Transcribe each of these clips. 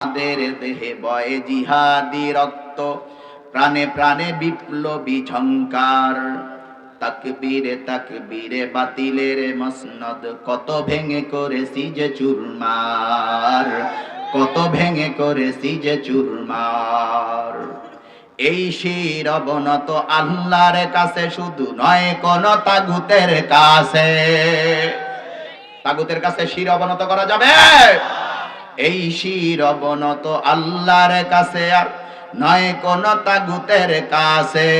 আমাদের দেহে বয়ে জিহাদি রক্ত, প্রাণে প্রাণে বিপ্লবী ঝংকার। তাকবীরে তাকবীরে বাতিলের মসনদ, কত ভেঙে করেছি যে চুরমার, কত ভেঙে করেছি যে চুরমার। এই শির অবনত আল্লাহর কাছে, শুধু নয় কোন তাগুতের কাছে। তাগুতের কাছে শির অবনত করা যাবে? এই শির অবনত আল্লাহর কাছে, আর নয় কোন তাগুতের কাছে।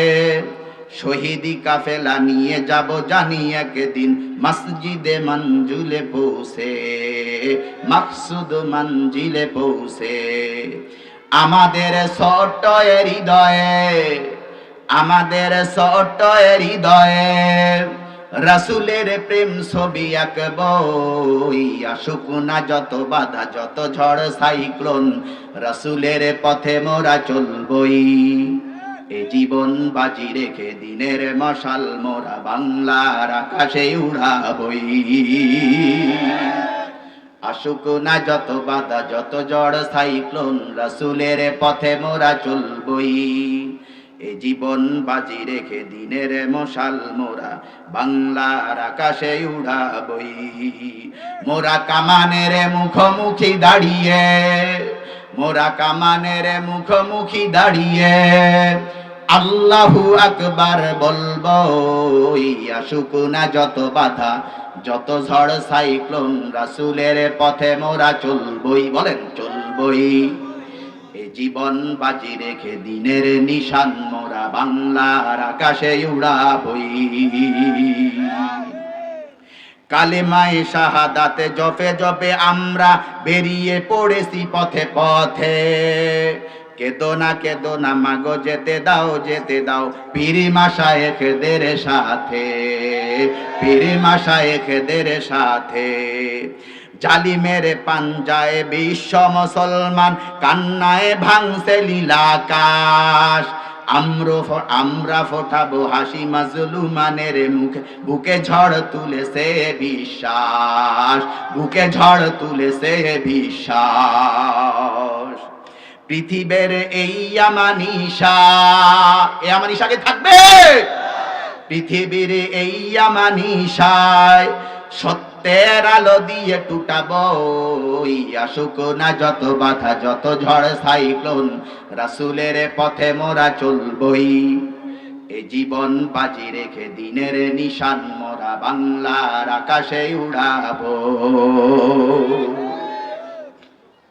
শহীদি কাফেলা নিয়ে যাব জানি একদিন, মসজিদে মঞ্জুলে পৌঁছে, মাকসুদ মঞ্জিলে পৌঁছে। আমাদের ছোট হৃদয়ে, আমাদের ছোট হৃদয়ে রাসূলের প্রেম ছবি আঁকবই। আসুক না যত বাধা, যত ঝড় সাইক্লোন, রাসূলের পথে মোরা চলবই। এ জীবন বাজি রেখে দিনের মশাল মোরা বাংলার আকাশে উড়াবই। আসুক না যত বাধা, যত ঝড় সাইক্লোন, রাসূলের পথে মোরা চলবই। এ জীবন বাজি রেখে দিনের মশাল মোরা বাংলার আকাশে উড়াবই। মোরা কামানের মুখোমুখি দাঁড়িয়ে, মোরা কামানের মুখোমুখি দাঁড়িয়ে আল্লাহু আকবার বলবো। আসুক না যত বাধা, যত ঝড় সাইক্লোন, রাসূলের পথে মোরা চলবই। বলেন চলবই। এ জীবন বাজি রেখে দিনের নিশান মোরা বাংলার আকাশে উড়াবই। কালেমায়ে শাহাদাতে জপে জপে আমরা বেরিয়ে পড়েছি পথে পথে। কেদো না মাগো যেতে দাও, যেতে দাও পীর মাশায়েখদের সাথে, পীর মাশায়েখদের সাথে। জালিমের পাঞ্জায় বিশ্ব মুসলমান, কান্নায় ভাঙছে লীলাকাশ। আমরা ফোটাবো হাসি মাজলুমানের মুখে, বুকে ঝড় তুলেছে বিশ্বাস, বুকে ঝড় তুলেছে বিশ্বাস। পৃথিবীর এই আমানিশা, এই আমানিশাকে থাকবে। পৃথিবীর এই আমানিশায় সত্যের আলো দিয়ে টুটাবো। আসুক না যত বাধা, যত ঝড় সাইক্লোন, রাসূলের পথে মোরা চলবই। এ জীবন বাজি রেখে দিনের নিশান মোরা বাংলার আকাশে উড়াবো।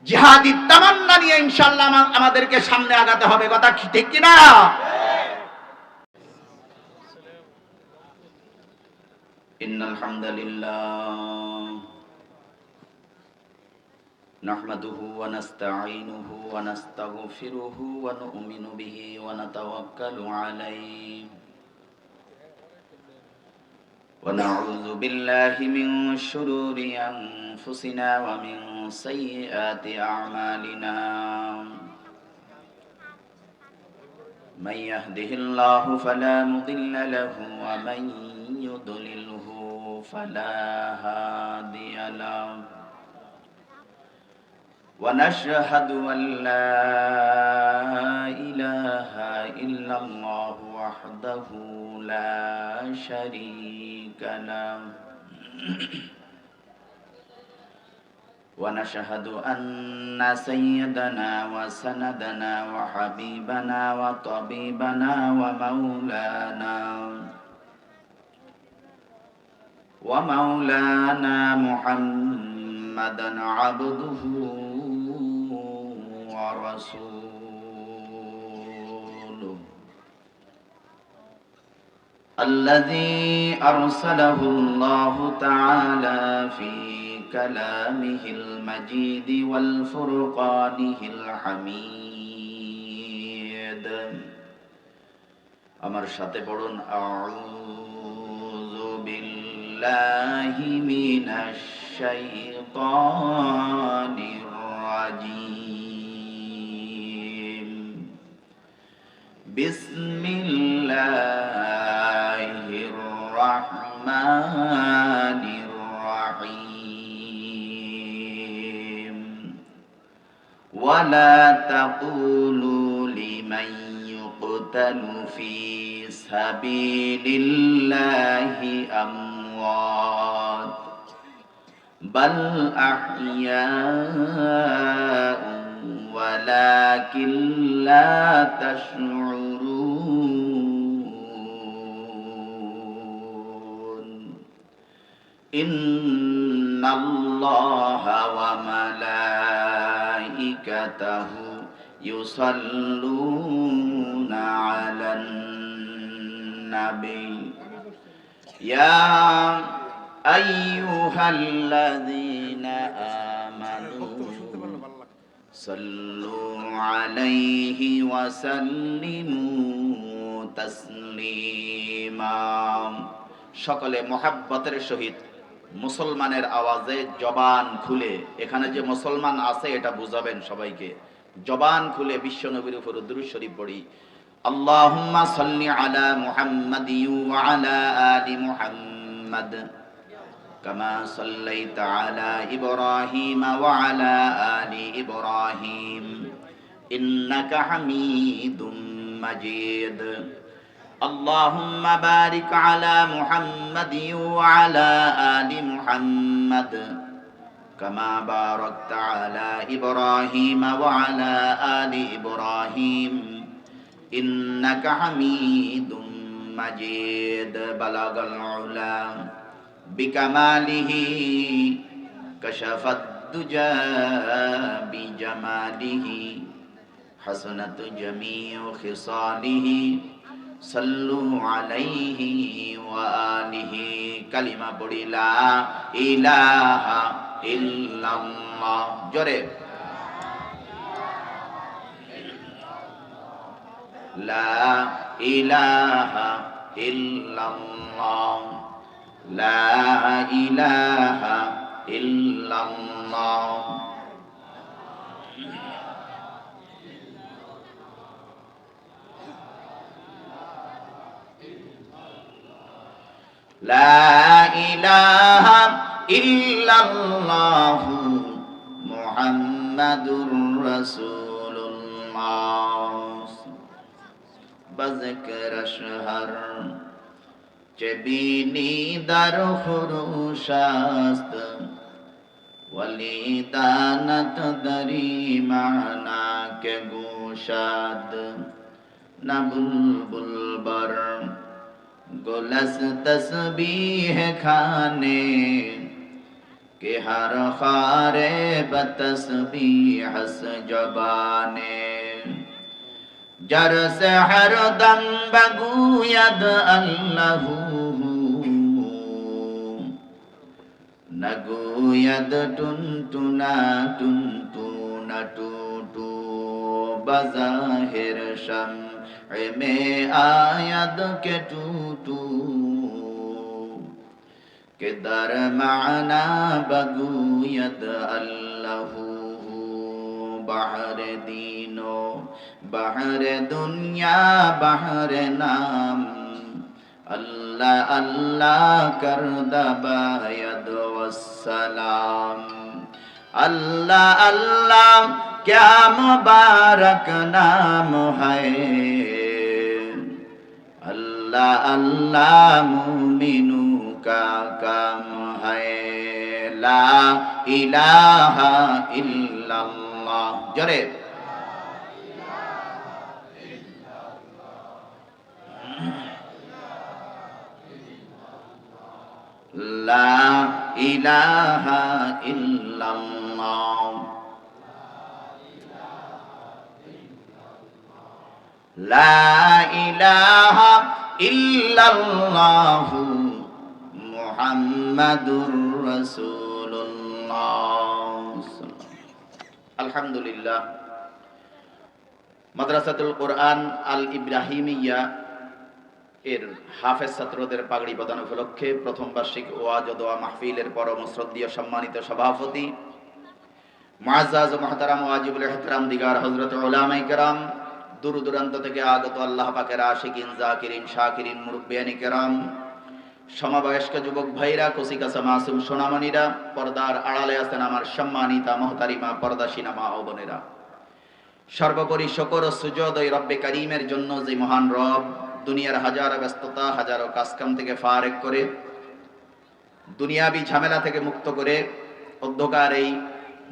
জিহাদি তামান্না নিয়ে ইনশাআল্লাহ আমাদেরকে সামনে আগাতে হবে। কথা ঠিক কিনা? ইন্নাল হামদালিল্লাহ নাহমাদুহু ওয়া নাস্তাঈনুহু ওয়া নাস্তাগফিরুহু ওয়া নু'মিনু বিহি ওয়া নাতাওয়াক্কালু আলাইহি ওয়া নাউযু বিল্লাহি মিন শুরুরি আনফুসিনা ওয়া মিন সাইয়্যাতি আ'মালিনা। من يهده الله فلا مضل له ومن يضلله فلا هادي له ونشهد أن لا إله إلا الله وحده لا شريك له ونشهد أن سيدنا وسندنا وحبيبنا وطبيبنا ومولانا محمدا عبده ورسوله الذي أرسله الله تعالى في كلامه المجيد والفرقانه الحميد। আমার সাথে পড়ুন আউযু বিল্লাহি মিনাশ শাইতানির রাজীম। বিসমিল্লাহির রাহমানির রাহিম। ولا تقولوا لمن يقتل في سبيل الله أموات بل أحياء ولكن لا تشعرون إن الله وملائكته يصلون على النبي يا أيها الذين آمنوا صلوا عليه وسلموا تسليما সকলে মোহাব্বতের সহিত মুসলমানের আওয়াজে জবান খুলে, এখানে যে মুসলমান আছে এটা বুঝাবেন সবাইকে, জবান খুলে বিশ্বনবীর উপর দুরূদ শরীফ পড়ি। আল্লাহুম্মা সাল্লি আলা মুহাম্মাদি ওয়া আলা আলি মুহাম্মাদ কামা সাল্লাইতা আলা ইব্রাহিম ওয়া আলা আলি ইব্রাহিম ইন্নাকা হামিদুম মাজিদ। আল্লাহুম্মা বারিক আলা মুহাম্মাদি ওয়া আলা আলি মুহাম্মাদ কামা বারাকতা আলা ইব্রাহিম ওয়া আলা আলি ইব্রাহিম ইন্নাকা হামিদুম মাজিদ। বালাগাল উলা বিকামালিহি কাশাফাদ দুজা বিজামালিহি হাসানাতু জামিউ খিসালিহি সাল্লু আলাইহি ওয়া আলিহি। কালিমা পড়ি লা ইলাহা ইল্লাল্লাহ, জোরে লা ইলাহা ইল্লাল্লাহ, লা ইলাহা ইল্লাল্লাহ। লা ইলাহা ইল্লাল্লাহ মুহাম্মাদুর রাসূলুল্লাহ। بذكر شهر جبيني در خروشاست ولی دانت دری معنا کے گوشاد نہ بلبل بر گلس تسبیح کھانے کہ ہر خارے بتسبیح اس جبانے جر سے ہر دم بگوید اللہ نگوید ٹنٹنا ٹنٹونا ٹوٹو بظاہر شمع میں آید کے ٹوٹو کہ در معنی بگوید اللہ بحر دینو بحر دنیا بحر نام اللہ اللہ کرد باید والسلام اللہ اللہ کیا مبارک نام ہے اللہ اللہ مومنوں کا کام ہے لا الہ الا اللہ جرے لا الہ الا اللہ لا الہ الا اللہ মুহাম্মাদুর রাসূলুল্লাহ। আলহামদুলিল্লাহ। মাদ্রাসাতুল কোরআন আল ইব্রাহিমিয়া এর হাফেজ ছাত্রদের পাগড়ি প্রদান উপলক্ষে প্রথম বার্ষিক ওয়াজ ও দোয়া মাহফিলের পরম শ্রদ্ধেয় সম্মানিত সভাপতি মুআজ্জাজ ও মুহতারাম ওয়াজিবুল ইহতিরাম দিগার হযরত উলামায়ে কেরাম, দূর দূরান্ত থেকে আগত আল্লাহ পাকের আশিকিন জাকিরিন শাকিরিন মুরব্বিয়ানে কেরাম, সমবয়স্ক যুবক ভাইরা, কচিকাঁচা মাসুম সোনামণিরা, পর্দার আড়ালে আছেন আমার সম্মানিতা মুহতারিমা পর্দাশীনা মা ও বোনেরা, সর্বোপরি শুকর ও সুজুদ ওই রব্বে কারীমের জন্য, যে মহান রব দুনিয়ার হাজারো ব্যস্ততা, হাজারো কাজকাম থেকে ফারেক করে, দুনিয়াবি ঝামেলা থেকে মুক্ত করে অন্ধকার এই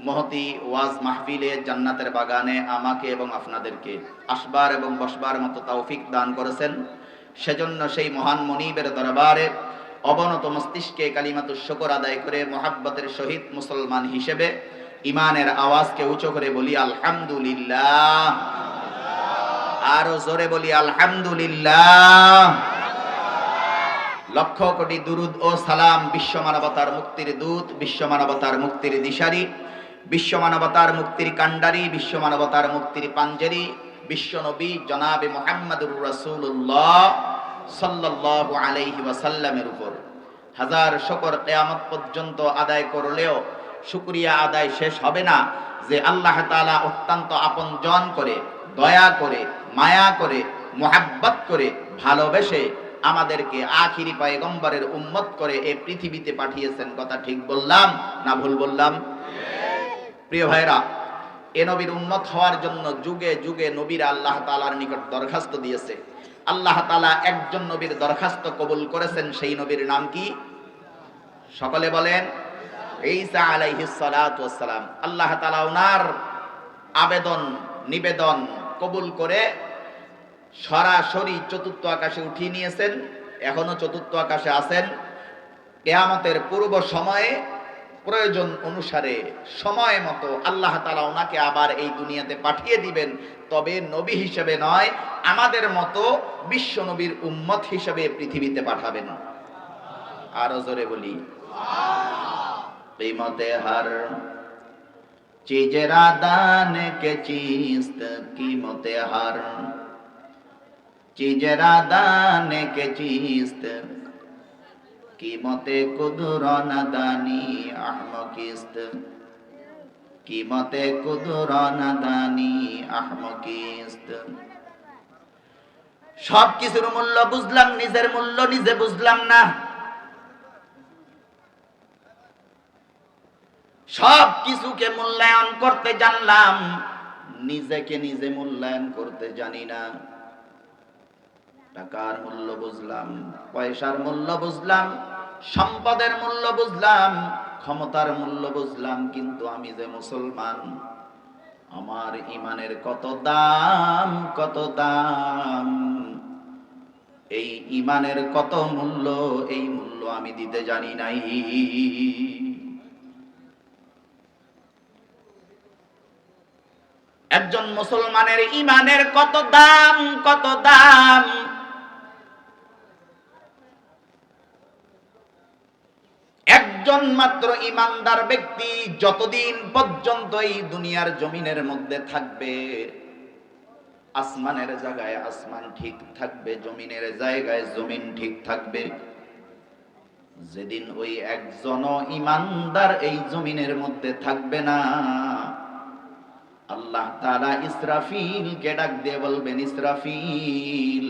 মহতি ওয়াজ মাহফিলে, জান্নাতের বাগানে আমাকে এবং আপনাদেরকে আসবার এবং বসবার মতো তৌফিক দান করেছেন। সেজন্য সেই মহান মনিবের দরবারে অবনত মস্তিষ্কে কালিমাতুশ শুকর আদায় করে মুহাব্বতের সহিত মুসলমান হিসেবে ইমানের আওয়াজকে উঁচু করে বলি আলহামদুলিল্লাহ। আরো জোরে বলি আলহামদুলিল্লাহ। লক্ষ কোটি দুরুদ ও সালাম বিশ্ব মানবতার মুক্তির দূত, বিশ্ব মানবতার মুক্তির দিশারি, বিশ্ব মানবতার মুক্তির কাণ্ডারি, বিশ্ব মানবতার মুক্তির পাঞ্জেরি, বিশ্ব নবী জনাবে মুহাম্মদুর রাসূলুল্লাহ সাল্লাল্লাহু আলাইহি ওয়াসাল্লামের উপর হাজার শুকর কিয়ামত পর্যন্ত আদায় করলেও শুকরিয়া আদায় শেষ হবে না, যে আল্লাহ তাআলা অত্যন্ত আপনজন করে, দয়া করে, মায়া করে, মুহাব্বত করে, ভালোবেসে আমাদেরকে আখিরি পয়গম্বরের উম্মত করে এই পৃথিবীতে পাঠিয়েছেন। কথা ঠিক বললাম না ভুল বললাম? প্রিয় ভাইরা, এ নবীর উম্মত হওয়ার জন্য যুগে যুগে নবীরা আল্লাহ তাআলার নিকট দরখাস্ত দিয়েছে। আল্লাহ তাআলা একজন নবীর দরখাস্ত কবুল করেছেন, সেই নবীর নাম কি? সকলে বলেন, ঈসা আলাইহিস সালাতু ওয়াস সালাম। আল্লাহ তাআলা ওনার আবেদন নিবেদন কবুল করে সরাসরি চতুর্থ আকাশে উঠিয়ে নিয়েছেন। এখনো চতুর্থ আকাশে আছেন। কিয়ামতের পূর্ব সময়ে প্রয়োজন অনুসারে সময় মতো আল্লাহ তাআলা ওনাকে আবার এই দুনিয়াতে পাঠিয়ে দিবেন। তবে নবী হিসেবে নয়, আমাদের মতো বিশ্ব নবীর উম্মত হিসেবে পৃথিবীতে পাঠাবেন। আরো জোরে বলি কিয়ামতে হার চিজরা দান কে চিস্ত, কিয়ামতে হার চিজরা দান কে চিস্ত, কিয়ামতে কুদরন দানি আহমকিস্ত, কিয়ামতে কুদরন দানি আহমকিস্ত। সব কিছুর মূল্য বুঝলাম, নিজের মূল্য নিজে বুঝলাম না। সব কিছুকে মূল্যায়ন করতে জানলাম, নিজেকে নিজে মূল্যায়ন করতে জানি না। টাকার মূল্য বুঝলাম, পয়সার মূল্য বুঝলাম, সম্পদের মূল্য বুঝলাম, ক্ষমতার মূল্য বুঝলাম, কিন্তু আমি যে মুসলমান, আমার ইমানের কত দাম, কত দাম, এই ইমানের কত মূল্য, এই মূল্য আমি দিতে জানি নাই। একজন মুসলমানের ইমানের কত দাম, কত দাম। একজন মাত্র ইমানদার ব্যক্তি যতদিন পর্যন্ত এই দুনিয়ার জমিনের মধ্যে থাকবে, আসমানের জায়গায় আসমান ঠিক থাকবে, জমিনের জায়গায় জমিন ঠিক থাকবে। যেদিন ওই একজন ইমানদার এই জমিনের মধ্যে থাকবে না, আল্লাহ তাআলা ইসরাফিলকে ডাক দিয়ে বলবেন, ইসরাফিল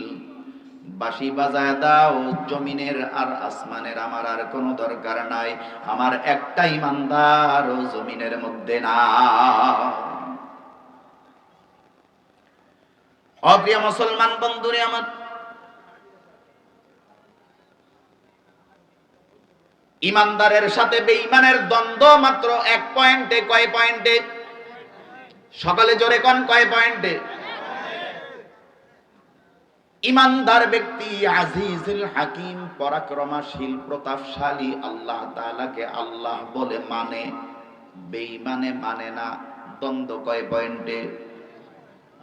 বাঁশি বাজায় দাও, জমিনের আর আসমানের আমার আর কোনো দরকার নাই, আমার একটা ইমানদার ও জমিনের মধ্যে না। অপ্রিয় মুসলমান বন্ধুরে আমার, ইমানদারের সাথে বেঈমানের দ্বন্দ্ব মাত্র এক পয়েন্টে। কয় পয়েন্টে? সকালে জোরে কোন কয় পয়েন্টে? ইমানদার ব্যক্তি আজিজুল হাকিম, পরাক্রমশীল, প্রতাপশালী, আল্লাহ তাআলাকে আল্লাহ বলে মানে, বেঈমানে মানে না। দ্বন্দ্ব কয় পয়েন্টে?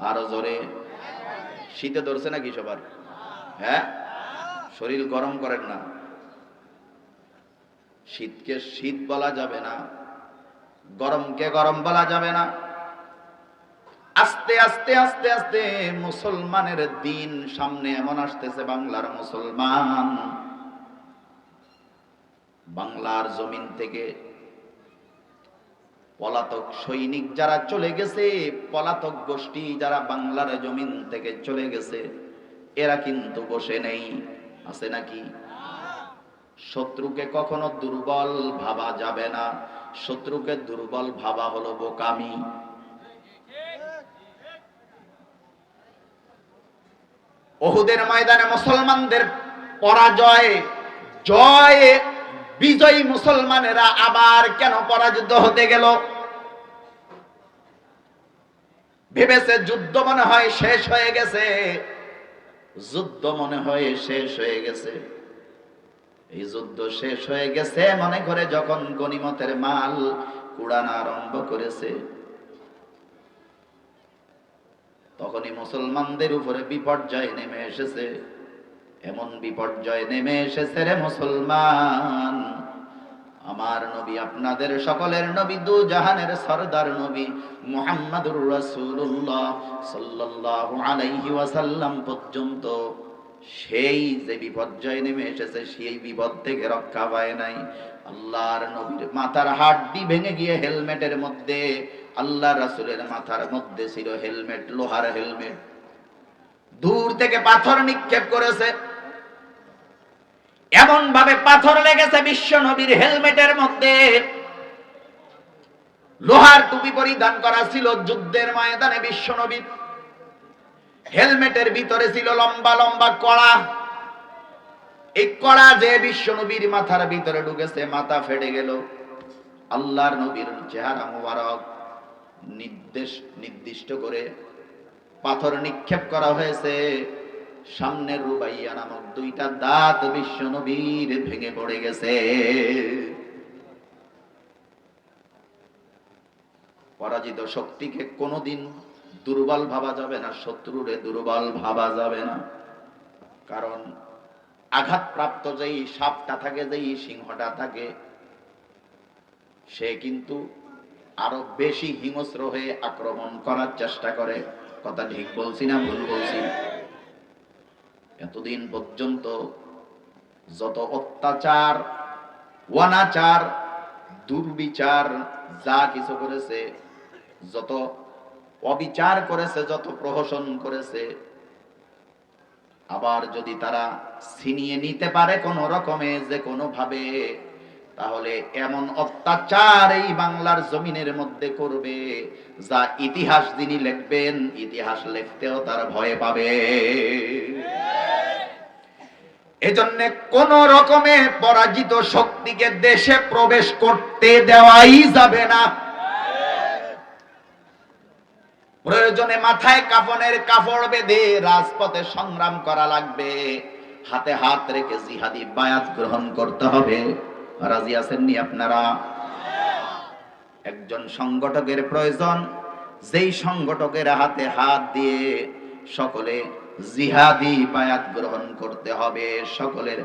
আরো জোরে। শীতে ধরছে নাকি সবার? হ্যাঁ, শরীর গরম করেন না। শীতকে শীত বলা যাবে না, গরমকে গরম বলা যাবে না। আস্তে আস্তে আস্তে আস্তে মুসলমানের দিন সামনে এমন আসতেছে, বাংলার মুসলমান বাংলার জমিন থেকে পলাতক সৈনিক যারা চলে গেছে, পলাতক গোষ্ঠী যারা বাংলার জমিন থেকে চলে গেছে, এরা কিন্তু বসে নেই। আছে নাকি? শত্রুকে কখনো দুর্বল ভাবা যাবে না। শত্রুকে দুর্বল ভাবা হলো বোকামি। উহুদের ময়দানে মুসলমানদের পরাজয়, জয়, বিজয়ী মুসলমানেরা আবার কেন পরাজিত হতে গেল? ভেবেছে যুদ্ধ মনে হয় শেষ হয়ে গেছে, যুদ্ধ মনে হয় শেষ হয়ে গেছে। এই যুদ্ধ শেষ হয়ে গেছে মনে করে যখন গনিমতের মাল কুড়ানো আরম্ভ করেছে, তখনই মুসলমানদের উপরে বিপর্যয় নেমে এসেছে। এমন বিপর্যয় নেমে এসেছে রে মুসলমান, আমার নবী, আপনাদের সকলের নবী, দু জাহানের সরদার নবী মুহাম্মাদুর রাসূলুল্লাহ সাল্লাল্লাহু আলাইহি ওয়াসাল্লাম পর্যন্ত সেই যে বিপর্যয় নেমে এসেছে সেই বিপদ থেকে রক্ষা পায় নাই। আল্লাহর নবীর মাথার হাড়টি ভেঙে গিয়ে হেলমেটের মধ্যে, আল্লাহ রাসূলের মাথার মধ্যে ছিল হেলমেট, লোহার হেলমেট। দূর থেকে পাথর নিক্ষেপ করেছে, এমন ভাবে পাথর লেগেছে বিশ্ব নবীর হেলমেটের মধ্যে। লোহার টুপি পরিধান করা ছিল যুদ্ধের ময়দানে বিশ্ব নবীর, হেলমেটের ভিতরে ছিল লম্বা লম্বা কড়া। এই কড়া যে বিশ্ব নবীর মাথার ভিতরে ঢুকেছে, মাথা ফেটে গেল। আল্লাহর নবীর চেহারা মোবারক নির্দিষ্ট করে পাথর নিক্ষেপ করা হয়েছে। সামনে রুবাইয়া নামক দুইটা দাঁত বিশ্ব নবীর ভেঙে পড়ে গেছে। পরাজিত শক্তিকে কোনোদিন দুর্বল ভাবা যাবে না, শত্রুরে দুর্বল ভাবা যাবে না। কারণ আঘাতপ্রাপ্ত যেই সাপটা থাকে, যেই সিংহটা থাকে, সে কিন্তু আরো বেশি হিংস্র হয়ে আক্রমণ করার চেষ্টা করে। কথা ঠিক বলছি না ভুল বলছি? এতদিন পর্যন্ত যত অত্যাচার, অনাচার, দুর্বিচার যা কিছু করেছে, যত অবিচার করেছে, যত প্রহসন করেছে, আবার যদি তারা ছিনিয়ে নিতে পারে কোন রকমে, যে কোনো ভাবে, তাহলে এমন অত্যাচার এই বাংলার জমিনের মধ্যে করবে যা ইতিহাস যিনি লিখবেন, ইতিহাস লিখতেও তার ভয় পাবে। এজন্য কোন রকমে পরাজিত শক্তিকে দেশে প্রবেশ করতে দেওয়াই যাবে না। প্রয়োজনে মাথায় কাফনের কাপড় বেঁধে রাজপথে সংগ্রাম করা লাগবে, হাতে হাত রেখে জিহাদি বায়াত গ্রহণ করতে হবে। রাজি আছেননি আপনারা? একজন সংগঠকের প্রয়োজন, যেই সংগঠকের হাতে হাত দিয়ে সকলে জিহাদি বায়াত গ্রহণ করতে হবে। সকলের